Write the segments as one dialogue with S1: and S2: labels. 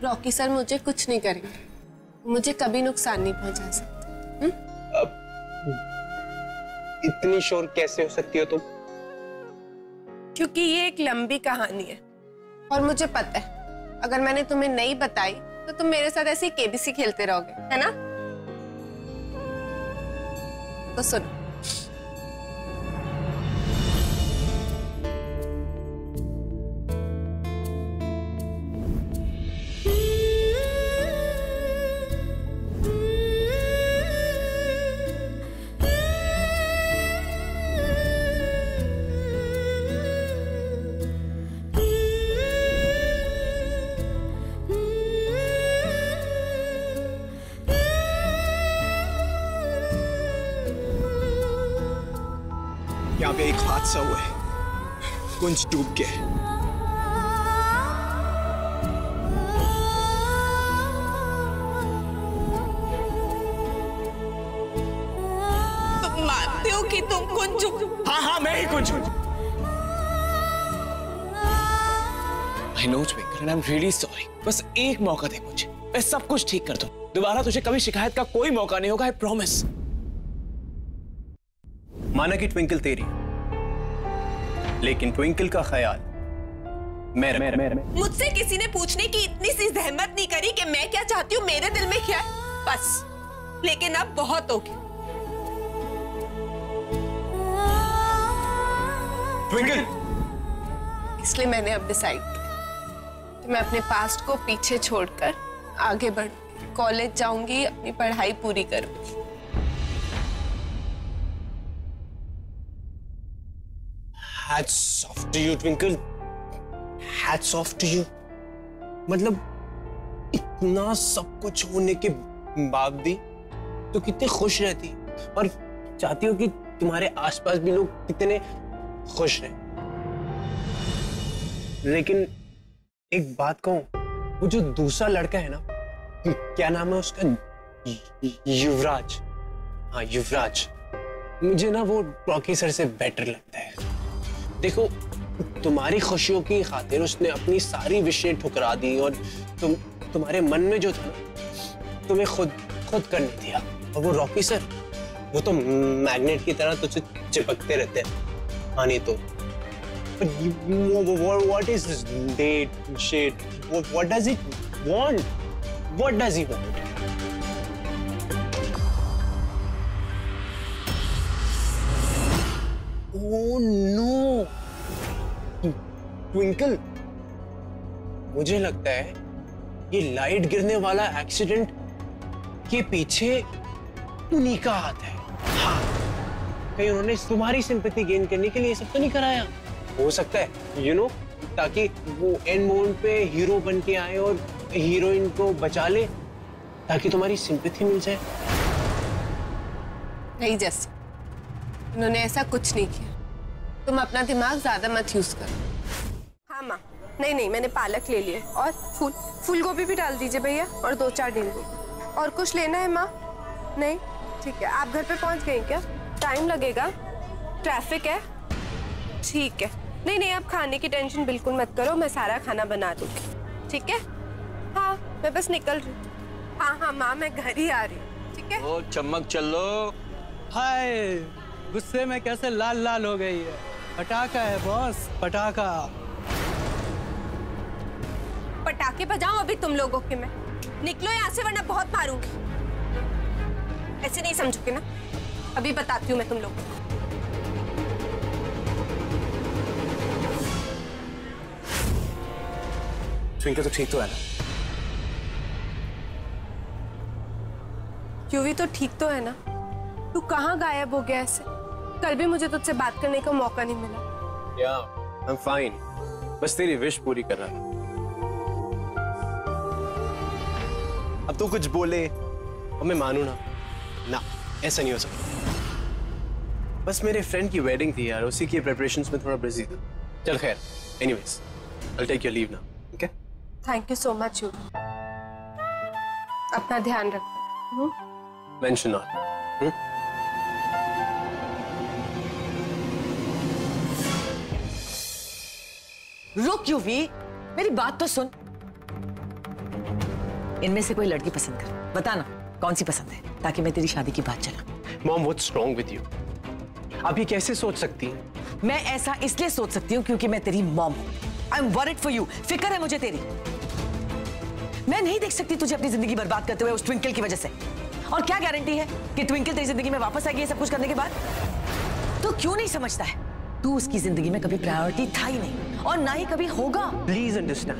S1: Rocky sir मुझे कुछ नहीं करेंगे, मुझे कभी नुकसान नहीं पहुंचा सकते।
S2: अब इतनी श्योर कैसे हो सकती हो तुम?
S1: क्योंकि ये एक लंबी कहानी है और मुझे पता है अगर मैंने तुम्हें नहीं बताई तो तुम मेरे साथ ऐसे ही केबीसी खेलते रहोगे, है ना? तो सुनो,
S2: यहाँ पे एक हादसा हुआ है, कुंज डूब गया है।
S1: तुम मानते हो कि तुम कुंज?
S2: हाँ, मैं ही कुंज हूँ। I know Twinkle and I'm really sorry. बस एक मौका दे मुझे, मैं सब कुछ ठीक कर दूँ। दोबारा तुझे कभी शिकायत का कोई मौका नहीं होगा, I promise। माना कि ट्विंकल तेरी, लेकिन ट्विंकल का ख्याल मेरा।
S1: मुझसे किसी ने पूछने की इतनी सी जहमत नहीं करी कि मैं क्या चाहती हूँ, मेरे दिल में क्या है, बस। लेकिन अब बहुत हो गया।
S2: ट्विंकल,
S1: इसलिए मैंने अब डिसाइड किया कि मैं अपने पास्ट को पीछे छोड़कर आगे बढ़ूंगी, कॉलेज जाऊंगी, अपनी पढ़ाई पूरी करूंगी।
S2: Hats off to you, Twinkle. Hats off to you. मतलब इतना सब कुछ होने के बाद भी तो कितने खुश रहती और चाहती हो कि तुम्हारे आसपास भी लोग कितने खुश रहें। लेकिन एक बात कहूं, वो जो दूसरा लड़का है ना, क्या नाम है उसका? युवराज। हाँ, युवराज। मुझे ना वो रॉकी सर से बेटर लगता है। देखो, तुम्हारी खुशियों की खातिर उसने अपनी सारी विशें ठुकरा दी और तुम्हारे मन में जो था ना, तुम्हें खुद करने दिया। और वो रॉकी सर, वो तो मैग्नेट की तरह तुझसे चिपकते रहते हैं। हाँ, नहीं तो what is this date shit? What does it want? What does he want? Oh no, twinkle, मुझे लगता है ये लाइट गिरने वाला एक्सीडेंट के पीछे उन्हीं का हाथ है। हाँ, कहीं उन्होंने तुम्हारी सिंपैथी गेन करने के लिए सब तो नहीं कराया? हो सकता है, you know, ताकि वो एंड मोमेंट पे हीरो बन के आए और हीरोइन को बचा ले, ताकि तुम्हारी सिंपैथी मिल जाए।
S1: नहीं जैसे, उन्होंने ऐसा कुछ नहीं किया। तुम अपना दिमाग ज्यादा मत यूज करो। हाँ माँ, नहीं, मैंने पालक ले लिया और फूल गोभी भी डाल दीजिए भैया, और 2-4 नींबू। और कुछ लेना है माँ? नहीं, ठीक है। आप घर पे पहुँच गए क्या? टाइम लगेगा, ट्रैफिक है। ठीक है, नहीं, आप खाने की टेंशन बिल्कुल मत करो, मैं सारा खाना बना दूंगी। ठीक है? हाँ, मैं बस निकल रही हूँ। हाँ माँ, मैं घर ही आ रही हूँ। ठीक है?
S3: ओ चमक चलो।
S4: हाय, गुस्से में कैसे लाल हो गई है। पटाखा है बॉस, पटाखा।
S1: पटाखे बजाऊं अभी तुम लोगों के? मैं निकलो यहाँ से, वरना बहुत मारूंगी। ऐसे नहीं समझोगे ना? अभी बताती हूँ मैं तुम लोगों को।
S2: ट्विंकल तो ठीक तो है ना?
S1: यूवी तो ठीक तो है ना? तू कहाँ गायब हो गया ऐसे? कल भी मुझे तुझसे बात करने का मौका नहीं मिला।
S2: I'm fine. बस तेरी विश पूरी कर रहा था। अब तू कुछ बोले और मैं मानू ना, ऐसा नहीं हो सकता। बस मेरे फ्रेंड की वेडिंग थी यार, उसी की प्रिपरेशंस में थोड़ा बिजी था। चल खैर, anyways, I'll take your leave now, okay?
S1: Thank you so much UV. अपना ध्यान रखना।
S2: Mention not.
S5: रुक यूवी, मेरी बात तो सुन।
S3: इनमें से कोई लड़की पसंद कर, बता ना कौन सी पसंद है, ताकि मैं तेरी शादी की बात चला।
S2: Mom what's wrong with you? आप ये कैसे सोच सकती हैं?
S3: मैं ऐसा इसलिए सोच सकती हूँ क्योंकि मैं तेरी मॉम हूँ। I am worried for you, फिक्र है मुझे तेरी। मैं नहीं देख सकती तुझे अपनी जिंदगी बर्बाद करते हुए उस ट्विंकल की वजह से। और क्या गारंटी है कि ट्विंकल तेरी जिंदगी में वापस आएगी ये सब कुछ करने के बाद? तू क्यों नहीं समझता है? तू उसकी जिंदगी में कभी प्रायोरिटी था ही नहीं और ना ही कभी होगा।
S2: प्लीज अंडरस्टैंड,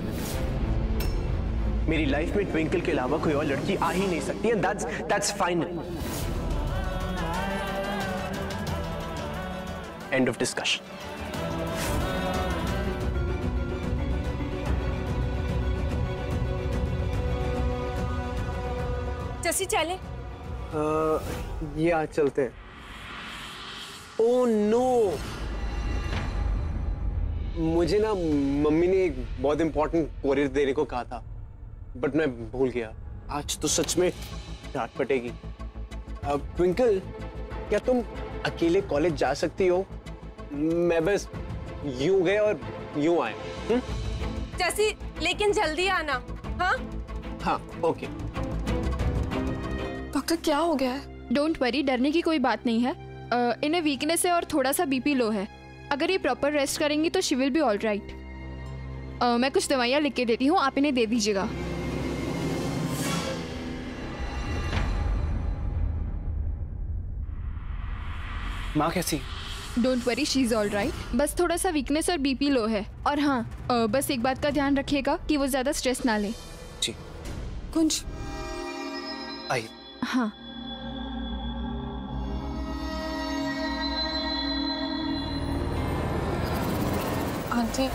S2: मेरी लाइफ में ट्विंकल के अलावा कोई और लड़की आ ही नहीं सकती, and that's final. End of discussion.
S1: जैसी चले
S2: ये आज चलते हैं। ओह नो, मुझे ना मम्मी ने एक बहुत इंपॉर्टेंट कोरियर देने को कहा था, बट मैं भूल गया। आज तो सच में डांट पड़ेगी। ट्विंकल, क्या तुम अकेले कॉलेज जा सकती हो? मैं बस यूं गए और यूं आए।
S1: जैसी, लेकिन जल्दी आना। हाँ
S2: हाँ, ओके।
S5: डॉक्टर क्या हो गया है?
S6: डोंट वरी, डरने की कोई बात नहीं है। इन्हें वीकनेस है और थोड़ा सा बीपी लो है। अगर ये प्रॉपर रेस्ट करेंगी तो she will be all right. मैं कुछ दवाइयाँ लिख के देती हूँ, आप इन्हें दे दीजिएगा।
S2: माँ कैसी?
S6: Don't worry, she is all right. बस थोड़ा सा वीकनेस और बीपी लो है। और हाँ, बस एक बात का ध्यान रखिएगा कि वो ज़्यादा स्ट्रेस ना ले।
S2: जी।
S5: कुंज,
S2: आई।
S6: हाँ।
S5: आंटी,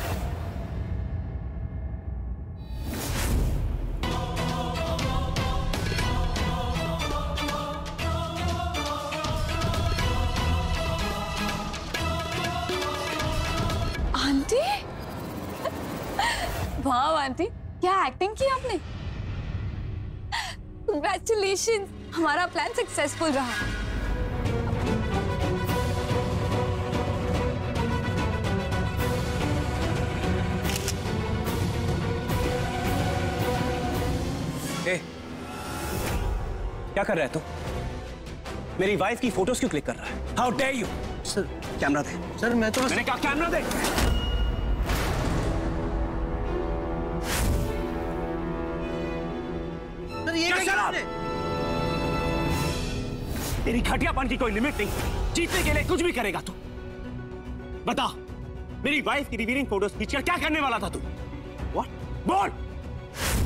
S5: आंटी, वाह आंटी, क्या एक्टिंग की आपने। कंग्रेचुलेशन, हमारा प्लान सक्सेसफुल रहा।
S2: ए, क्या कर रहा है तू? मेरी वाइफ की फोटोज क्यों क्लिक कर रहा है? How dare you?
S4: Sir
S2: camera दे।
S4: सर मैं तो
S2: मैंने कहा कैमरा दे।
S4: सर ये
S2: क्या शराब? तेरी घटियापन की कोई लिमिट नहीं। जीतने के लिए कुछ भी करेगा तू। बता, मेरी वाइफ की रिवीलिंग फोटोज खींचकर क्या करने वाला था तू? What? बोल,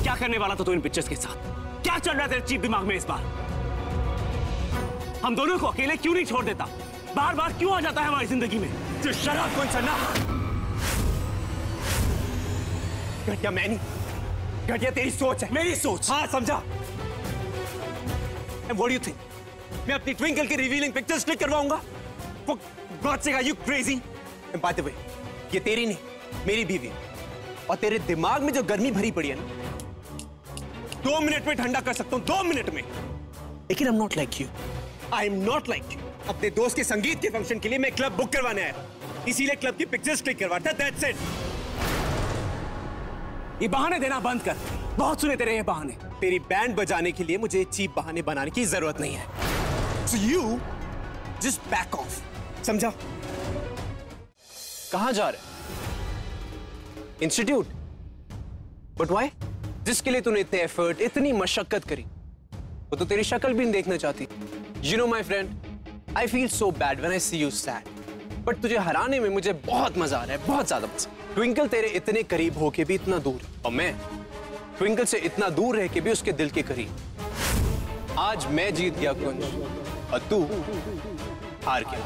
S2: क्या करने वाला था तू इन पिक्चर्स के साथ? क्या चल रहा है तेरे चीप दिमाग में इस बार? हम दोनों को अकेले क्यों नहीं छोड़ देता? बार बार क्यों आ जाता है हमारी जिंदगी में? जो शराब कौन सा ना? घटिया मैं नहीं, घटिया तेरी सोच है। मेरी सोच? हाँ समझा। And what do you think? मैं अपनी ट्विंकल की रिवीलिंग पिक्चर्स क्लिक करवाऊंगा? For God's sake, are you crazy? And by the way, ये तेरी नहीं, मेरी बीवी। और तेरे दिमाग में जो गर्मी भरी पड़ी है ना, 2 मिनट में ठंडा कर सकता हूँ, 2 मिनट में। लेकिन I'm not like you. I'm not like you. अपने दोस्त के संगीत के फंक्शन के लिए मैं क्लब बुक करवाने आया, इसीलिए क्लब की पिक्चर्स क्लिक करवाता। That's it. ये बहाने देना बंद कर। बहुत सुने तेरे ये बहाने। तेरी बैंड बजाने के लिए मुझे चीप बहाने बनाने की जरूरत नहीं है। So you just back off. समझा? कहाँ जा रहे? इंस्टीट्यूट? But why? जिसके लिए तूने इतने एफर्ट, इतनी मशक्कत करी, वो तो तेरी शक्ल भी नहीं देखना चाहती। You know my friend, I feel so bad when I see you sad. But तुझे हराने में मुझे बहुत मजा आ रहा है, बहुत ज्यादा मजा। ट्विंकल तेरे इतने करीब होके भी इतना दूर, और मैं ट्विंकल से इतना दूर रह के भी उसके दिल के करीब। आज मैं जीत गया कुंज और तू हार गया।